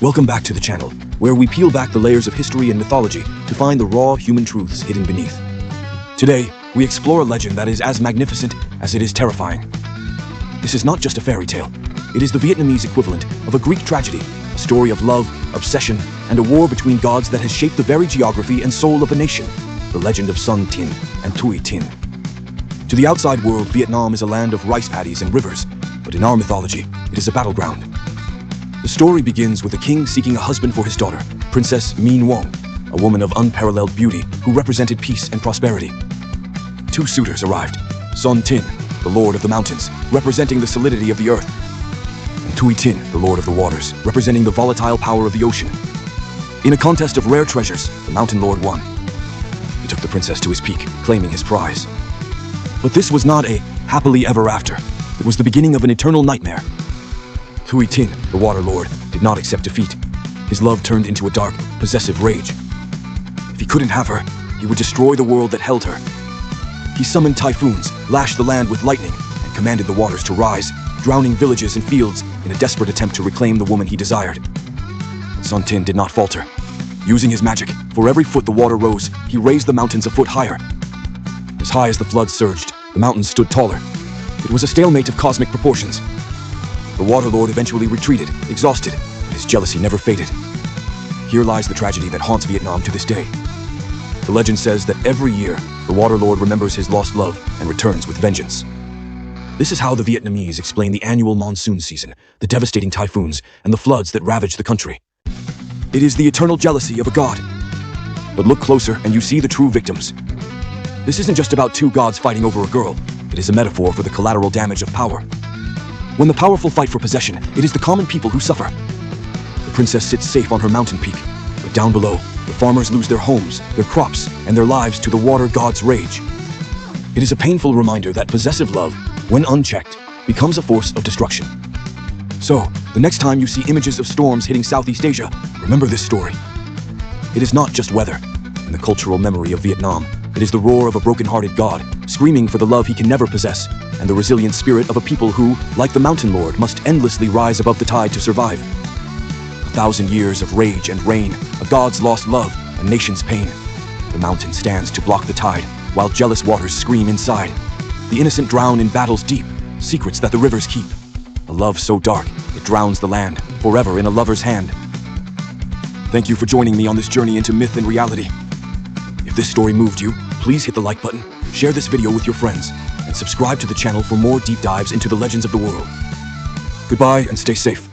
Welcome back to the channel, where we peel back the layers of history and mythology to find the raw human truths hidden beneath. Today, we explore a legend that is as magnificent as it is terrifying. This is not just a fairy tale. It is the Vietnamese equivalent of a Greek tragedy, a story of love, obsession, and a war between gods that has shaped the very geography and soul of a nation, the legend of Son Tinh and Thuy Tinh. To the outside world, Vietnam is a land of rice paddies and rivers, but in our mythology, it is a battleground. The story begins with a king seeking a husband for his daughter, Princess Mi Nuong, a woman of unparalleled beauty who represented peace and prosperity. Two suitors arrived, Son Tinh, the lord of the mountains, representing the solidity of the earth, and Thuy Tinh, the lord of the waters, representing the volatile power of the ocean. In a contest of rare treasures, the mountain lord won. He took the princess to his peak, claiming his prize. But this was not a happily ever after. It was the beginning of an eternal nightmare. Thuy Tinh, the water lord, did not accept defeat. His love turned into a dark, possessive rage. If he couldn't have her, he would destroy the world that held her. He summoned typhoons, lashed the land with lightning, and commanded the waters to rise, drowning villages and fields in a desperate attempt to reclaim the woman he desired. Son Tinh did not falter. Using his magic, for every foot the water rose, he raised the mountains a foot higher. As high as the floods surged, the mountains stood taller. It was a stalemate of cosmic proportions. The water lord eventually retreated, exhausted, but his jealousy never faded. Here lies the tragedy that haunts Vietnam to this day. The legend says that every year, the water lord remembers his lost love and returns with vengeance. This is how the Vietnamese explain the annual monsoon season, the devastating typhoons, and the floods that ravage the country. It is the eternal jealousy of a god. But look closer and you see the true victims. This isn't just about two gods fighting over a girl. It is a metaphor for the collateral damage of power. When the powerful fight for possession, it is the common people who suffer. The princess sits safe on her mountain peak, but down below, the farmers lose their homes, their crops, and their lives to the water god's rage. It is a painful reminder that possessive love, when unchecked, becomes a force of destruction. So, the next time you see images of storms hitting Southeast Asia, remember this story. It is not just weather. In the cultural memory of Vietnam, it is the roar of a broken-hearted god, screaming for the love he can never possess, and the resilient spirit of a people who, like the mountain lord, must endlessly rise above the tide to survive. 1,000 years of rage and rain, a god's lost love, a nation's pain. The mountain stands to block the tide, while jealous waters scream inside. The innocent drown in battles deep, secrets that the rivers keep. A love so dark, it drowns the land, forever in a lover's hand. Thank you for joining me on this journey into myth and reality. If this story moved you, please hit the like button, share this video with your friends, and subscribe to the channel for more deep dives into the legends of the world. Goodbye and stay safe.